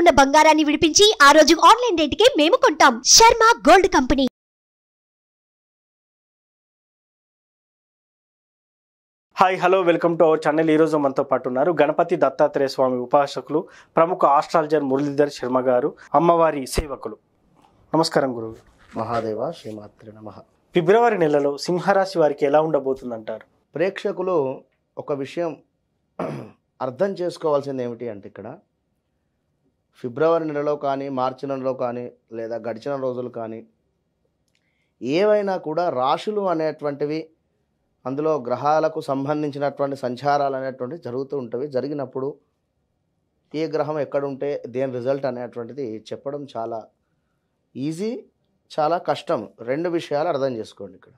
ఉన్న బంగారాన్ని విడిపించి ఆ రోజు ఆన్లైన్ రేటుకే మేము కొంటాం. Sharma gold company. Hi hello welcome to our channel. ఈరోజు మనతో పాటు ఉన్నారు గణపతి దత్తాత్రేయ స్వామి ఉపాసకులు, ప్రముఖ ఆస్ట్రాలజర్ మురళీధర్ శర్మ గారు, అమ్మవారి సేవకులు. నమస్కారం గురువు. మహాదేవ శ్రీమాత్రే నమః. ఫిబ్రవరి నెలలో సింహరాశి వారికి ఎలా ఉండబోతుందంటారు? ప్రేక్షకులు ఒక విషయం అర్థం చేసుకోవాల్సింది ఏమిటి అంటే, ఇక్కడ ఫిబ్రవరి నెలలో కానీ మార్చి నెలలో కానీ లేదా గడిచిన రోజులు కానీ ఏవైనా కూడా రాశులు అనేటువంటివి, అందులో గ్రహాలకు సంబంధించినటువంటి సంచారాలు అనేటువంటివి జరుగుతూ ఉంటవి. జరిగినప్పుడు ఏ గ్రహం ఎక్కడుంటే దేని రిజల్ట్ అనేటువంటిది చెప్పడం చాలా ఈజీ, చాలా కష్టం. రెండు విషయాలు అర్థం చేసుకోండి ఇక్కడ.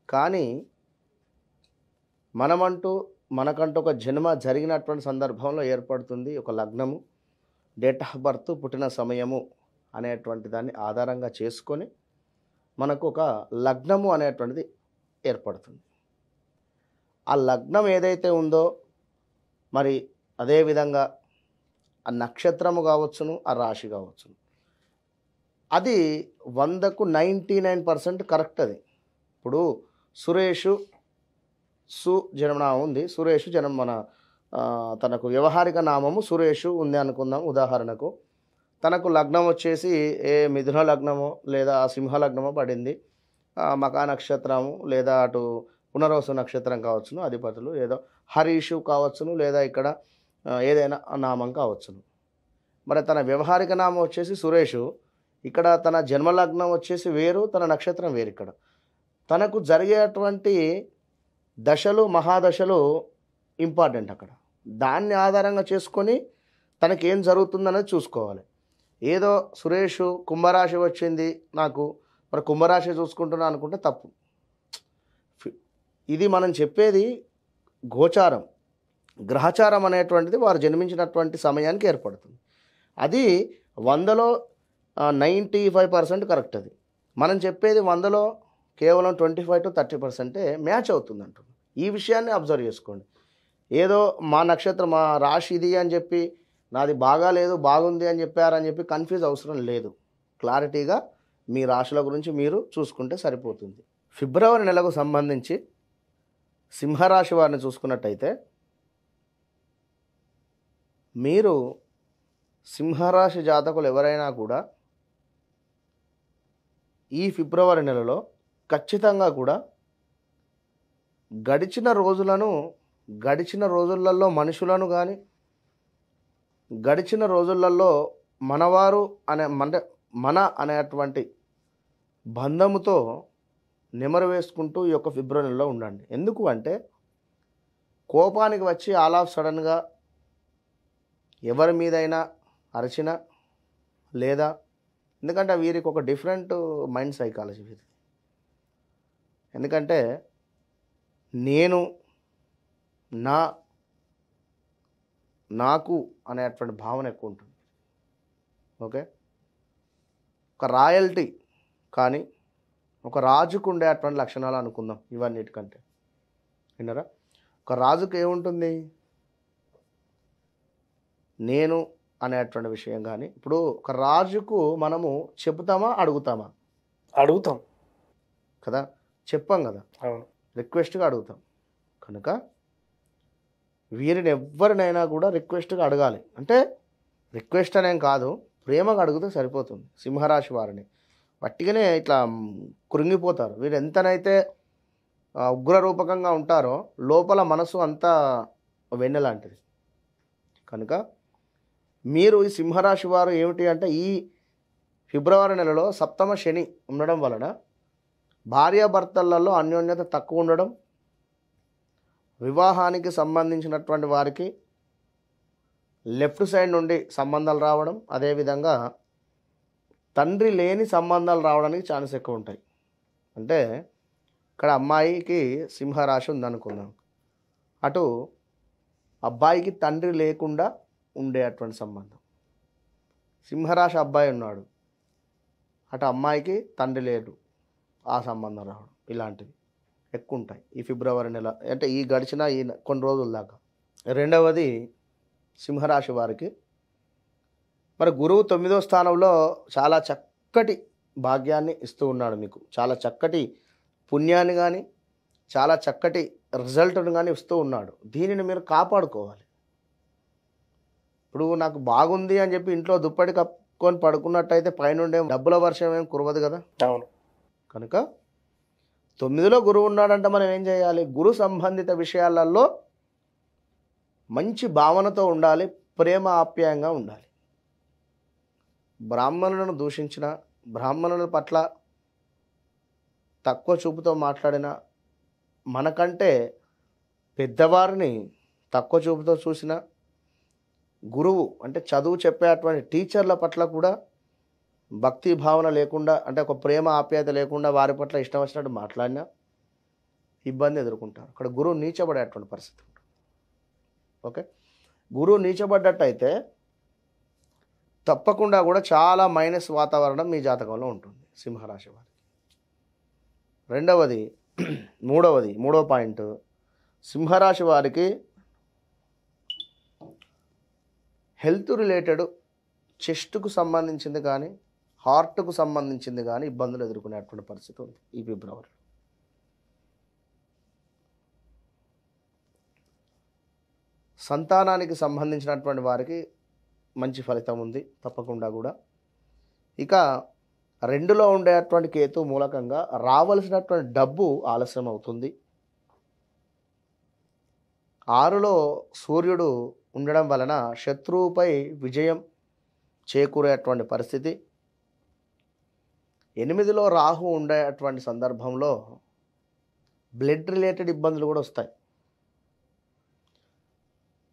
కానీ మనకంటూ ఒక జన్మ జరిగినటువంటి సందర్భంలో ఏర్పడుతుంది ఒక లగ్నము, డేట్ ఆఫ్ బర్త్, పుట్టిన సమయము అనేటువంటి దాన్ని ఆధారంగా చేసుకొని మనకు ఒక లగ్నము అనేటువంటిది ఏర్పడుతుంది. ఆ లగ్నం ఏదైతే ఉందో మరి అదేవిధంగా ఆ నక్షత్రము కావచ్చును, ఆ రాశి కావచ్చును, అది 100కు 99% కరెక్ట్. అది ఇప్పుడు సురేషు జన్మనామం ఉంది, సురేషు తనకు వ్యవహారిక నామము సురేషు ఉంది అనుకుందాం. ఉదాహరణకు తనకు లగ్నం వచ్చేసి ఏ మిథున లగ్నమో లేదా సింహ లగ్నమో పడింది, మకా నక్షత్రము లేదా అటు పునర్వసు నక్షత్రం కావచ్చును, అధిపతులు ఏదో హరీషు కావచ్చును, లేదా ఇక్కడ ఏదైనా నామం కావచ్చును. మరి తన వ్యవహారిక నామం వచ్చేసి సురేషు, ఇక్కడ తన జన్మలగ్నం వచ్చేసి వేరు, తన నక్షత్రం వేరు. ఇక్కడ తనకు జరిగేటువంటి దశలు, మహాదశలు ఇంపార్టెంట్. అక్కడ దాన్ని ఆధారంగా చేసుకొని తనకి ఏం జరుగుతుందనేది చూసుకోవాలి. ఏదో సురేషు కుంభరాశి వచ్చింది నాకు, మరి కుంభరాశి చూసుకుంటున్నా అనుకుంటే తప్పు. ఇది మనం చెప్పేది గోచారం, గ్రహచారం అనేటువంటిది వారు జన్మించినటువంటి సమయానికి ఏర్పడుతుంది. అది 100లో 95% కరెక్ట్. అది మనం చెప్పేది 100లో కేవలం 25 to 30% మ్యాచ్ అవుతుంది అంటున్నాం. ఈ విషయాన్ని అబ్జర్వ్ చేసుకోండి. ఏదో మా నక్షత్రం, మా రాశి ఇది అని చెప్పి నాది బాగాలేదు బాగుంది అని చెప్పారని చెప్పి కన్ఫ్యూజ్ అవసరం లేదు. క్లారిటీగా మీ రాశుల గురించి మీరు చూసుకుంటే సరిపోతుంది. ఫిబ్రవరి నెలకు సంబంధించి సింహరాశి వారిని చూసుకున్నట్టయితే, మీరు సింహరాశి జాతకులు ఎవరైనా కూడా ఈ ఫిబ్రవరి నెలలో ఖచ్చితంగా కూడా గడిచిన రోజులలో మనుషులను కానీ, గడిచిన రోజులలో మనవారు మన అనేటువంటి బంధముతో నెమరు వేసుకుంటూ ఈ యొక్క ఫిబ్రవరి నెలలో ఉండండి. ఎందుకు అంటే, కోపానికి వచ్చి ఆల్ ఆఫ్ సడన్గా ఎవరి మీదైనా అరచిన, లేదా ఎందుకంటే వీరికి ఒక డిఫరెంట్ మైండ్ సైకాలజీ వీరికి. ఎందుకంటే నేను నాకు అనేటువంటి భావన ఎక్కువ ఉంటుంది. ఓకే, ఒక రాయల్టీ కానీ ఒక రాజుకు ఉండేటువంటి లక్షణాలు అనుకుందాం ఇవన్నిటికంటే. విన్నారా? ఒక రాజుకు ఏముంటుంది, నేను అనేటువంటి విషయం. కానీ ఇప్పుడు ఒక రాజుకు మనము చెబుతామా అడుగుతామా? అడుగుతాం కదా, చెప్పాం కదా, అవును, రిక్వెస్ట్గా అడుగుతాం. కనుక వీరిని ఎవరినైనా కూడా రిక్వెస్ట్గా అడగాలి. అంటే రిక్వెస్ట్ అనేం కాదు, ప్రేమగా అడిగితే సరిపోతుంది. సింహరాశి వారిని వట్టిగానే ఇట్లా కృంగిపోతారు. వీరు ఎంతనైతే ఉగ్రరూపకంగా ఉంటారో లోపల మనసు అంతా వెన్నెలాంటిది. కనుక మీరు ఈ సింహరాశి వారు ఏమిటి అంటే, ఈ ఫిబ్రవరి నెలలో సప్తమ శని ఉండడం వలన భార్యాభర్తలలో అన్యోన్యత తక్కువ ఉండడం, వివాహానికి సంబంధించినటువంటి వారికి లెఫ్ట్ సైడ్ నుండి సంబంధాలు రావడం, అదేవిధంగా తండ్రి లేని సంబంధాలు రావడానికి ఛాన్స్ ఎక్కువ ఉంటాయి. అంటే ఇక్కడ అమ్మాయికి సింహరాశి ఉందనుకుందాం, అటు అబ్బాయికి తండ్రి లేకుండా ఉండేటువంటి సంబంధం. సింహరాశి అబ్బాయి ఉన్నాడు, అటు అమ్మాయికి తండ్రి లేడు, ఆ సంబంధం రావడం, ఇలాంటివి ఎక్కువ ఉంటాయి ఈ ఫిబ్రవరి నెల. అంటే ఈ గడిచిన కొన్ని రోజుల దాకా. రెండవది సింహరాశి వారికి మరి గురువు 9వ స్థానంలో చాలా చక్కటి భాగ్యాన్ని ఇస్తూ ఉన్నాడు మీకు. చాలా చక్కటి పుణ్యాన్ని కానీ చాలా చక్కటి రిజల్ట్ను కానీ ఇస్తూ ఉన్నాడు. దీనిని మీరు కాపాడుకోవాలి. ఇప్పుడు నాకు బాగుంది అని చెప్పి ఇంట్లో దుప్పటి కప్పుకొని పడుకున్నట్టయితే పైనుండే డబ్బుల వర్షం ఏం కురవదు కదా. అవును. కనుక 9లో గురువు ఉన్నాడంటే మనం ఏం చేయాలి? గురు సంబంధిత విషయాలలో మంచి భావనతో ఉండాలి, ప్రేమ ఆప్యాయంగా ఉండాలి. బ్రాహ్మణులను దూషించిన, బ్రాహ్మణుల పట్ల తక్కువ చూపుతో మాట్లాడిన, మనకంటే పెద్దవారిని తక్కువ చూపుతో చూసిన, గురువు అంటే చదువు చెప్పేటువంటి టీచర్ల పట్ల కూడా భక్తి భావన లేకుండా, అంటే ఒక ప్రేమ ఆప్యాయత లేకుండా వారి పట్ల ఇష్టం వచ్చినట్టు మాట్లాడినా ఇబ్బంది ఎదుర్కొంటారు. అక్కడ గురువు నీచబడేటువంటి పరిస్థితి ఉంటుంది. ఓకే, గురువు నీచబడ్డట్టయితే తప్పకుండా కూడా చాలా మైనస్ వాతావరణం మీ జాతకంలో ఉంటుంది సింహరాశి వారికి. మూడవ పాయింట్, సింహరాశి వారికి హెల్త్ రిలేటెడ్ చెస్ట్కు సంబంధించింది కానీ హార్ట్కు సంబంధించింది కానీ ఇబ్బందులు ఎదుర్కొనేటువంటి పరిస్థితి ఉంది ఈ ఫిబ్రవరి. సంతానానికి సంబంధించినటువంటి వారికి మంచి ఫలితం ఉంది తప్పకుండా కూడా. ఇక 2లో ఉండేటువంటి కేతు మూలకంగా రావలసినటువంటి డబ్బు ఆలస్యం అవుతుంది. 6లో సూర్యుడు ఉండడం వలన శత్రువుపై విజయం చేకూరేటువంటి పరిస్థితి. 8లో రాహు ఉండేటువంటి సందర్భంలో బ్లడ్ రిలేటెడ్ ఇబ్బందులు కూడా వస్తాయి.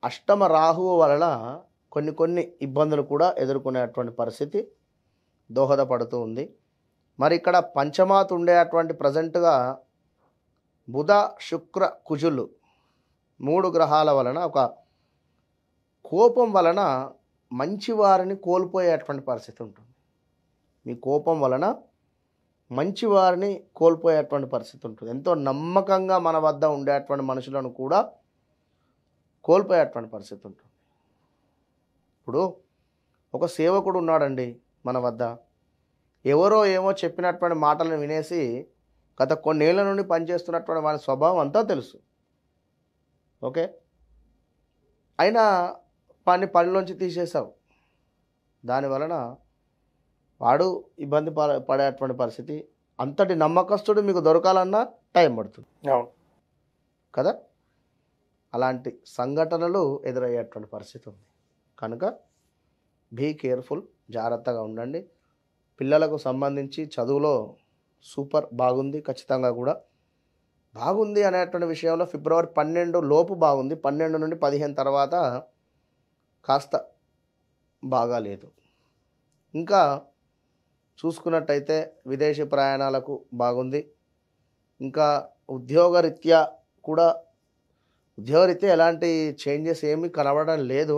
8వ రాహువు వలన కొన్ని ఇబ్బందులు కూడా ఎదుర్కొనేటువంటి పరిస్థితి దోహదపడుతూ ఉంది. మరి ఇక్కడ పంచమాత్ ఉండేటువంటి ప్రజెంట్గా బుధ శుక్ర కుజులు 3 గ్రహాల వలన ఒక కోపం వలన మంచి వారిని కోల్పోయేటువంటి పరిస్థితి ఉంటుంది. మీ కోపం వలన మంచి వారిని కోల్పోయేటువంటి పరిస్థితి ఉంటుంది. ఎంతో నమ్మకంగా మన వద్ద ఉండేటువంటి మనుషులను కూడా కోల్పోయేటువంటి పరిస్థితి ఉంటుంది. ఇప్పుడు ఒక సేవకుడు ఉన్నాడండి మన వద్ద, ఎవరో ఏమో చెప్పినటువంటి మాటలను వినేసి గత కొన్నేళ్ల నుండి పనిచేస్తున్నటువంటి వారి స్వభావం అంతా తెలుసు. ఓకే, అయినా పనిలోంచి తీసేసావు, దానివలన వాడు ఇబ్బంది పడేటువంటి పరిస్థితి. అంతటి నమ్మకస్తుడు మీకు దొరకాలన్నా టైం పడుతుంది కదా. అలాంటి సంఘటనలు ఎదురయ్యేటువంటి పరిస్థితి ఉంది. కనుక బీ కేర్ఫుల్, జాగ్రత్తగా ఉండండి. పిల్లలకు సంబంధించి చదువులో సూపర్ బాగుంది, ఖచ్చితంగా కూడా బాగుంది అనేటువంటి విషయంలో ఫిబ్రవరి 12 లోపు బాగుంది. 12 నుండి 15 తర్వాత కాస్త బాగాలేదు. ఇంకా చూసుకున్నట్టయితే విదేశీ ప్రయాణాలకు బాగుంది. ఇంకా ఉద్యోగరీత్యా ఎలాంటి చేంజెస్ ఏమీ కనబడడం లేదు.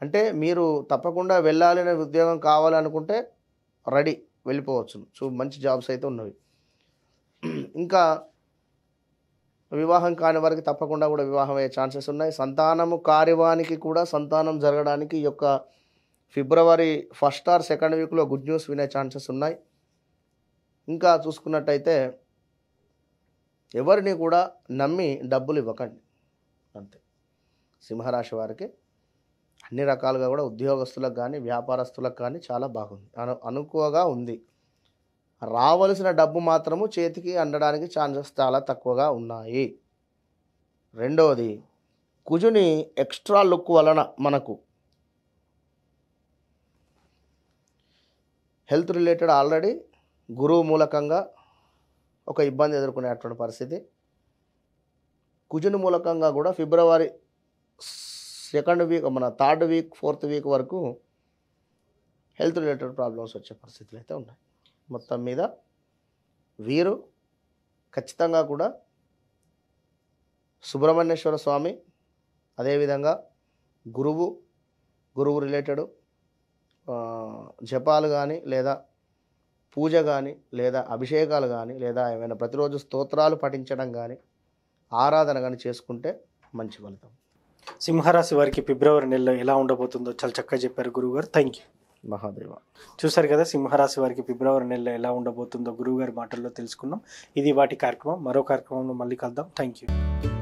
అంటే మీరు తప్పకుండా వెళ్ళాలని ఉద్యోగం కావాలనుకుంటే రెడీ, వెళ్ళిపోవచ్చు. మంచి జాబ్స్ అయితే ఉన్నవి. ఇంకా వివాహం కాని వారికి తప్పకుండా కూడా వివాహం అయ్యే ఛాన్సెస్ ఉన్నాయి. సంతానము కార్యవానికి కూడా సంతానం జరగడానికి ఈ యొక్క ఫిబ్రవరి 1st or 2nd వీక్లో గుడ్ న్యూస్ వినే ఛాన్సెస్ ఉన్నాయి. ఇంకా చూసుకున్నట్టయితే ఎవరిని కూడా నమ్మి డబ్బులు ఇవ్వకండి, అంతే. సింహరాశి వారికి అన్ని రకాలుగా కూడా ఉద్యోగస్తులకు కానీ వ్యాపారస్తులకు కానీ చాలా బాగుంది, అనుకువగా ఉంది. రావలసిన డబ్బు మాత్రము చేతికి అందడానికి ఛాన్సెస్ చాలా తక్కువగా ఉన్నాయి. 2వది, కుజుని ఎక్స్ట్రా లుక్ వలన మనకు హెల్త్ రిలేటెడ్ ఆల్రెడీ గురువు మూలకంగా ఒక ఇబ్బంది ఎదుర్కొనేటువంటి పరిస్థితి. కుజుని మూలకంగా కూడా ఫిబ్రవరి 2nd వీక్, మన 3rd వీక్ 4th వీక్ వరకు హెల్త్ రిలేటెడ్ ప్రాబ్లమ్స్ వచ్చే పరిస్థితులు అయితే ఉన్నాయి. మొత్తం మీద వీరు ఖచ్చితంగా కూడా సుబ్రహ్మణ్యేశ్వర స్వామి, అదేవిధంగా గురువు రిలేటెడ్ జపాలు కానీ లేదా పూజ కానీ లేదా అభిషేకాలు కానీ లేదా ఏమైనా ప్రతిరోజు స్తోత్రాలు పఠించడం కానీ ఆరాధన కానీ చేసుకుంటే మంచి ఫలితం. సింహరాశి వారికి ఫిబ్రవరి నెలలో ఎలా ఉండబోతుందో చాలా చక్కగా చెప్పారు గురువుగారు. Thank you. మహాదేవ. చూసారు కదా, సింహరాశి వారికి ఫిబ్రవరి నెలలో ఎలా ఉండబోతుందో గురువుగారి మాటల్లో తెలుసుకున్నాం. ఇది వాటి కార్యక్రమం. మరో కార్యక్రమంలో మళ్ళీ కలుద్దాం. Thank you.